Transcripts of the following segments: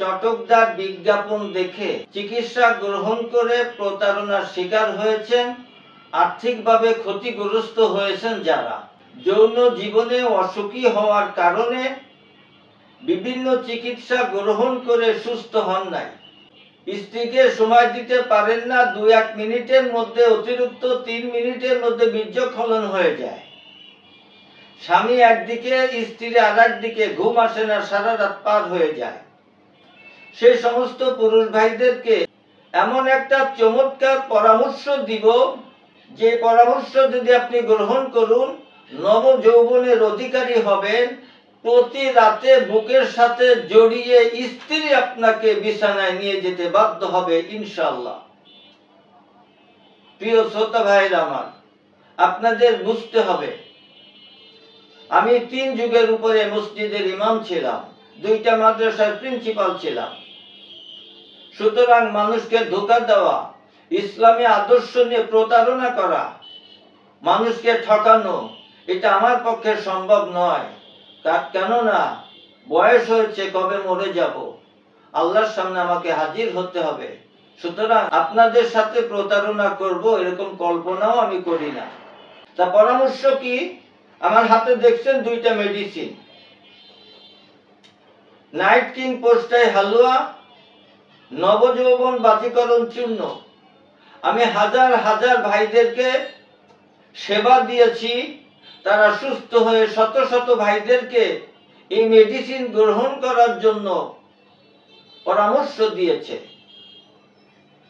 চটকদার বিজ্ঞাপন দেখে চিকিৎসা গ্রহণ করে প্রতারণার শিকার হয়েছেন, আর্থিকভাবে ক্ষতিগ্রস্ত হয়েছেন যারা যৌন জীবনে অসুখী হওয়ার কারণে বিভিন্ন চিকিৎসা গ্রহণ করে সুস্থ হন নাই, স্ত্রীকে সময় দিতে পারেন না, 2-1 মিনিটের মধ্যে অতিরিক্ত 3 মিনিটের মধ্যে বীর্যস্খলন হয়ে যায়, স্বামী একদিকে স্ত্রী আর একদিকে, ঘুম আসে না, সারা রাত পার হয়ে যায়। সেই সমস্ত পুরুষ ভাইদেরকে এমন একটা চমৎকার পরামর্শ দিব, যে পরামর্শ যদি আপনি গ্রহণ করুন নব যৌবনের অধিকারী হবেন। প্রতি রাতে বুকের সাথে জড়িয়ে স্ত্রী আপনাকে বিছানায় নিয়ে যেতে বাধ্য হবে ইনশাআল্লাহ। প্রিয় শ্রোতা ভাইরা আমার, আপনাদের বুঝতে হবে, আমি 3 যুগের উপরে মসজিদের ইমাম ছিলাম, 2টা মাদ্রাসার প্রিন্সিপাল ছিলাম। সুতরাং মানুষকে ধোঁকা দেওয়া, ইসলামী আদর্শ নিয়ে প্রতারণা করা, মানুষকে ঠকানো, এটা আমার পক্ষে সম্ভব নয়। কেননা বয়স হয়েছে, কবে মরে যাব, আল্লাহর সামনে আমাকে হাজির হতে হবে। সুতরাং আপনাদের সাথে প্রতারণা করব এরকম কল্পনাও আমি করি না। তা পরামর্শ কি? আমার হাতে দেখছেন 2টা মেডিসিন, নাইট কিং পোস্টাই হালুয়া, নবযৌবন বাতিকরণ চূর্ণ। আমি হাজার হাজার ভাইদেরকে সেবা দিয়েছি, তারা সুস্থ হয়ে শত শত ভাইদেরকে এই মেডিসিন গ্রহণ করার জন্য পরামর্শ দিয়েছে।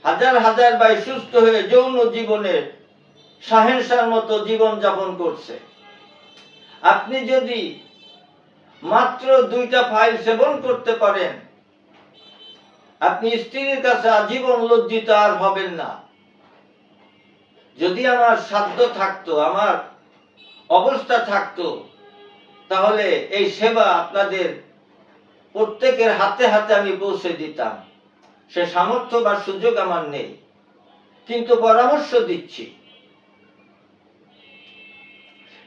হাজার হাজার ভাই সুস্থ হয়ে যৌন জীবনের শাহেনশার মতো জীবন যাপন করছে। আপনি যদি মাত্র 2টা ফাইল সেবন করতে পারেন, আপনি স্ত্রীর কাছে আজীবন লজ্জিত আর হবেন না। যদি আমার সাধ্য থাকতো, আমার অবস্থা থাকতো, তাহলে এই সেবা আপনাদের প্রত্যেকের হাতে হাতে আমি পৌঁছে দিতাম। সে সামর্থ্য বা সুযোগ আমার নেই, কিন্তু পরামর্শ দিচ্ছি।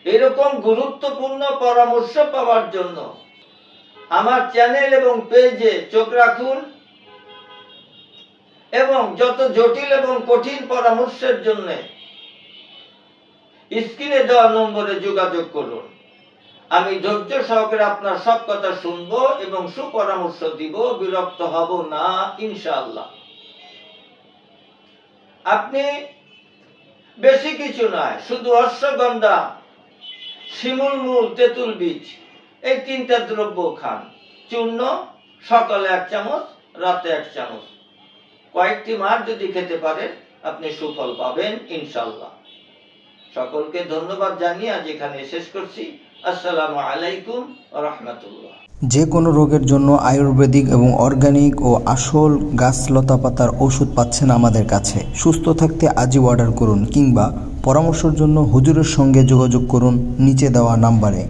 এরকম গুরুত্বপূর্ণ পরামর্শ পাওয়ার জন্য আমার চ্যানেল এবং পেজে চোখ রাখুন, এবং যত জটিল এবং কঠিন পরামর্শের জন্য স্ক্রিনে দেওয়া নম্বরে যোগাযোগ করুন। আমি ধৈর্য সহকারে আপনার সব কথা শুনবো এবং সুপরামর্শ দিব, বিরক্ত হব না ইনশাআল্লাহ। আপনি বেশি কিছু নয়, শুধু অশ্বগন্ধা, শিমুল মূল, তেঁতুল বীজ, এই 3টা দ্রব্য খান। চূর্ণ সকালে 1 চামচ, রাতে 1 চামচ, কয়েকটি মাস যদি খেতে পারেন আপনি সুফল পাবেন ইনশাআল্লাহ। সকলকে ধন্যবাদ জানিয়ে আজ এখানে শেষ করছি। আসসালামু আলাইকুম ওয়া রাহমাতুল্লাহ। যে কোনো রোগের জন্য আয়ুর্বেদিক এবং অর্গানিক ও আসল গাছ লতা পাতার ওষুধ পাচ্ছেন আমাদের কাছে। সুস্থ থাকতে আজই অর্ডার করুন, কিংবা পরামর্শের জন্য হুজুরের সঙ্গে যোগাযোগ করুন নিচে দেওয়া নাম্বারে।